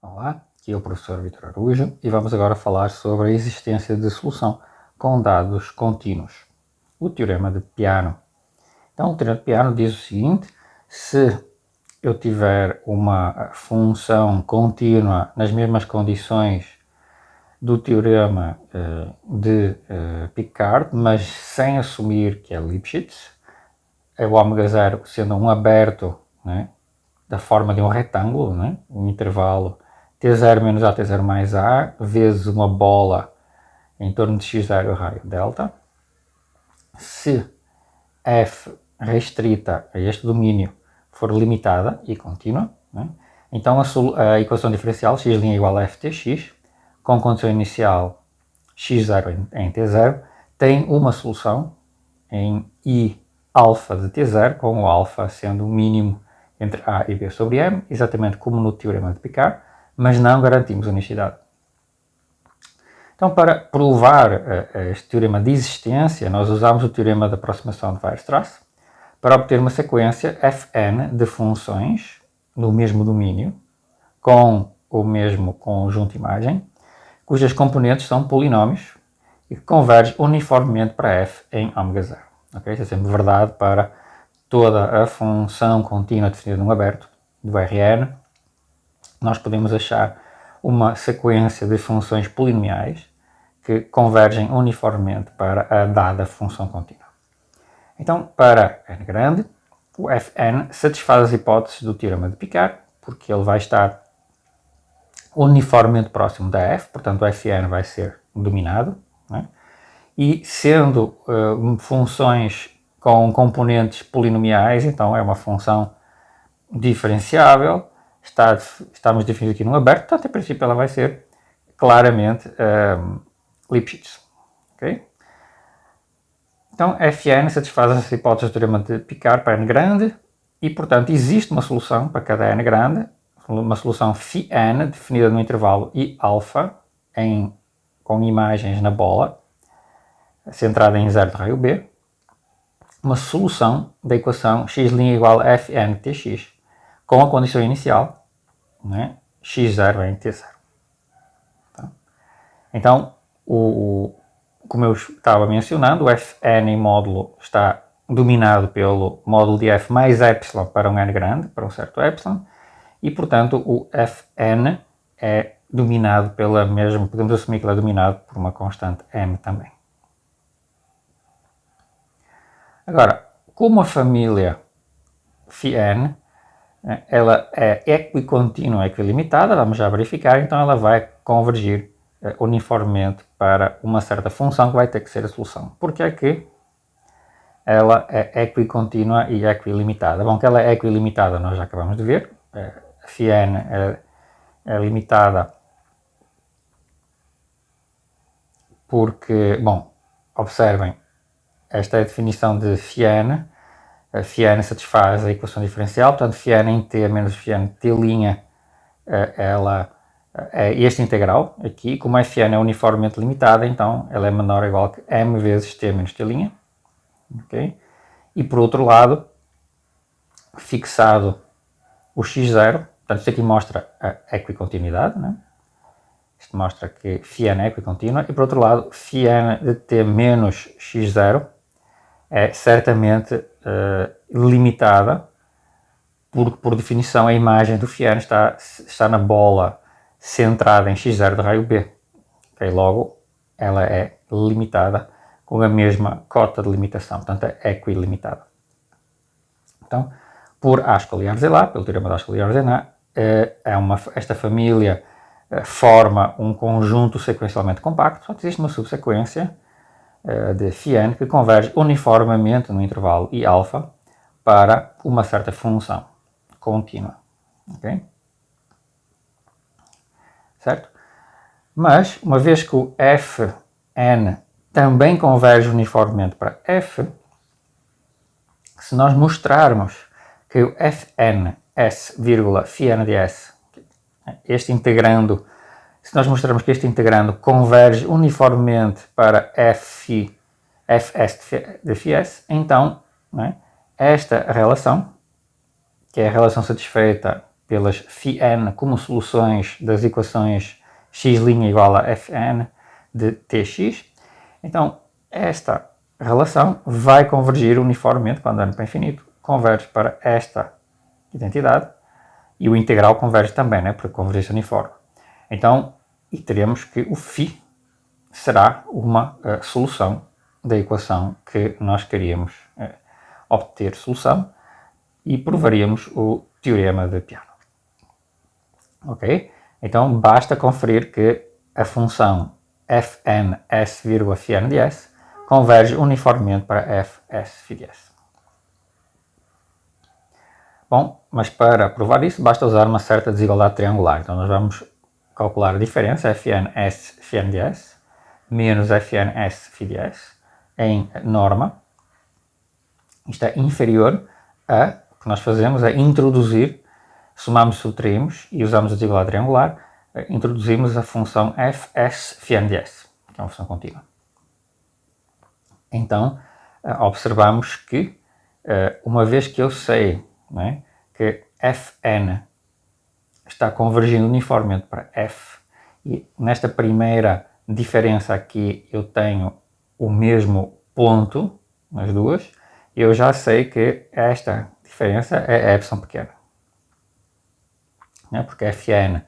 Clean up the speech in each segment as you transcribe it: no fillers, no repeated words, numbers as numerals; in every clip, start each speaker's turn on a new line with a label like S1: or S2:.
S1: Olá, aqui é o professor Vitor Araújo e vamos agora falar sobre a existência de solução com dados contínuos. O teorema de Peano. Então, o teorema de Peano diz o seguinte: se eu tiver uma função contínua nas mesmas condições do teorema de Picard, mas sem assumir que é Lipschitz, o ômega 0 sendo um aberto, né, da forma de um retângulo, né, um intervalo T0 menos A, T0 mais A, vezes uma bola em torno de x0 raio delta. Se f restrita a este domínio for limitada e contínua, né, então a equação diferencial x' igual a ftx, com condição inicial x0 em t0, tem uma solução em i alfa de t0, com o alfa sendo o mínimo entre A e B sobre M, exatamente como no teorema de Picard, mas não garantimos unicidade. Então, para provar este teorema de existência, nós usamos o teorema de aproximação de Weierstrass para obter uma sequência Fn de funções no mesmo domínio, com o mesmo conjunto de imagem, cujas componentes são polinómios e que convergem uniformemente para f em ômega 0. Okay? Isso é sempre verdade para toda a função contínua definida num aberto do Rn. Nós podemos achar uma sequência de funções polinomiais que convergem uniformemente para a dada função contínua. Então, para n grande, o Fn satisfaz as hipóteses do teorema de Picard, porque ele vai estar uniformemente próximo da f, portanto o Fn vai ser dominado, né? E sendo funções com componentes polinomiais, então é uma função diferenciável, estamos definidos aqui num aberto, portanto, em princípio ela vai ser claramente Lipschitz. Okay? Então, Fn satisfaz as hipóteses do teorema de Picard para n grande e, portanto, existe uma solução para cada n grande, uma solução φn definida no intervalo I alfa com imagens na bola, centrada em 0 de raio B, uma solução da equação x' igual a Fn tx, com a condição inicial, né, x0 em t0. Tá? Então, como eu estava mencionando, o Fn em módulo está dominado pelo módulo de f mais epsilon para um n grande, para um certo epsilon, e, portanto, o Fn é dominado pela mesma, podemos assumir que ele é dominado por uma constante m também. Agora, como a família φn ela é equicontínua, equilimitada, vamos já verificar, então ela vai convergir uniformemente para uma certa função que vai ter que ser a solução. Porque é que ela é equicontínua e equilimitada? Bom, que ela é equilimitada nós já acabamos de ver, a φn é limitada porque, bom, observem, esta é a definição de φn. A φn satisfaz a equação diferencial, portanto, φn em t menos φn t', ela é este integral aqui. Como a φn é uniformemente limitada, então ela é menor ou igual que m vezes t menos t'. Okay? E por outro lado, fixado o x0, portanto, isto aqui mostra a equicontinuidade, né? Isto mostra que φn é equicontínua, e por outro lado, φn de t menos x0 é certamente limitada, porque por definição a imagem do φn está na bola centrada em x0 de raio B. Okay? Logo, ela é limitada com a mesma cota de limitação, portanto é equilimitada. Então, por Ascoli-Arzelà, pelo teorema de Ascoli-Arzelà, esta família forma um conjunto sequencialmente compacto, só que existe uma subsequência de φn que converge uniformemente no intervalo I alfa para uma certa função contínua. Okay? Certo? Mas, uma vez que o Fn também converge uniformemente para f, se nós mostrarmos que o Fn s, φn de s, este integrando, se nós mostrarmos que este integrando converge uniformemente para fs de φs, então, né, esta relação, que é a relação satisfeita pelas φn como soluções das equações x' igual a fn de tx. Então, esta relação vai convergir uniformemente, quando n para infinito, converge para esta identidade, e o integral converge também, né, porque convergência uniforme. Então, e teremos que o φ será uma solução da equação que nós queríamos obter solução, e provaríamos o teorema de Peano. Ok? Então, basta conferir que a função fn s, φn de s converge uniformemente para f s φ de s. Bom, mas para provar isso, basta usar uma certa desigualdade triangular. Então, nós vamos calcular a diferença fn s φn de s menos fn s φ de s em norma. Isto é inferior a, o que nós fazemos é introduzir, somamos, subtraímos e usamos a desigualdade triangular, introduzimos a função fs φn de s, que é uma função contínua. Então, observamos que, uma vez que eu sei, não é, que fn está convergindo uniformemente para f, e nesta primeira diferença aqui eu tenho o mesmo ponto nas duas, eu já sei que esta diferença é epsilon pequena. Porque fn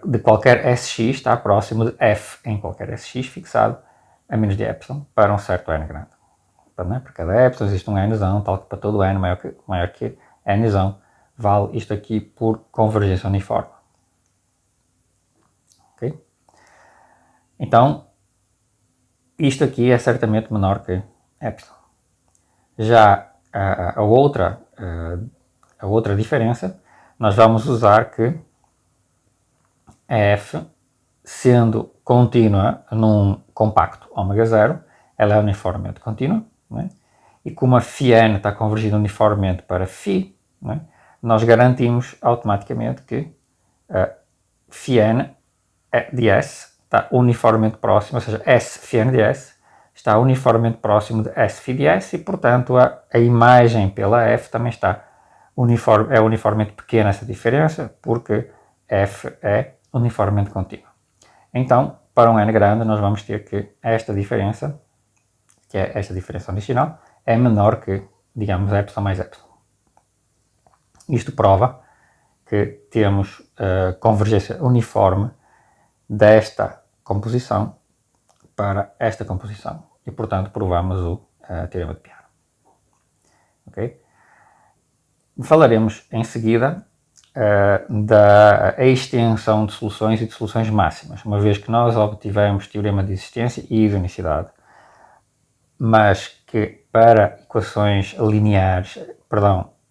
S1: de qualquer sx está próximo de f em qualquer sx fixado a menos de epsilon para um certo n grande. Para cada epsilon existe um nzão, tal que para todo n maior que nzão, vale isto aqui por convergência uniforme. Okay? Então, isto aqui é certamente menor que epsilon. Já a outra diferença, nós vamos usar que f, sendo contínua num compacto ômega 0, ela é uniformemente contínua, né? E como a φn está convergindo uniformemente para φ, né, nós garantimos automaticamente que a φn de s está uniformemente próximo, ou seja, s φn de s está uniformemente próximo de s φ de s, e portanto a imagem pela f também está uniformemente pequena essa diferença, porque f é uniformemente contínua. Então, para um n grande, nós vamos ter que esta diferença, que é esta diferença adicional, é menor que, digamos, epsilon mais epsilon. Isto prova que temos convergência uniforme desta composição para esta composição. E, portanto, provamos o teorema de Peano. Okay? Falaremos em seguida da extensão de soluções e de soluções máximas, uma vez que nós obtivemos teorema de existência e de unicidade, mas que para equações lineares,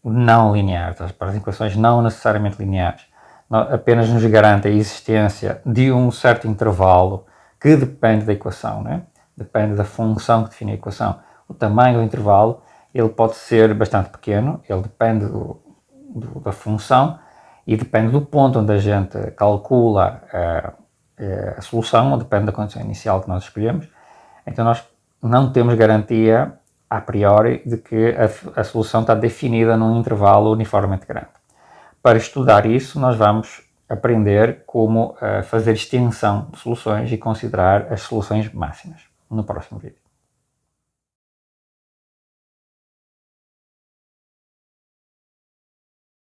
S1: não lineares, para as equações não necessariamente lineares, apenas nos garante a existência de um certo intervalo que depende da equação, né? Depende da função que define a equação. O tamanho do intervalo ele pode ser bastante pequeno, ele depende da função e depende do ponto onde a gente calcula a solução, ou depende da condição inicial que nós escolhemos. Então nós não temos garantia a priori de que a solução está definida num intervalo uniformemente grande. Para estudar isso, nós vamos aprender como fazer extensão de soluções e considerar as soluções máximas no próximo vídeo.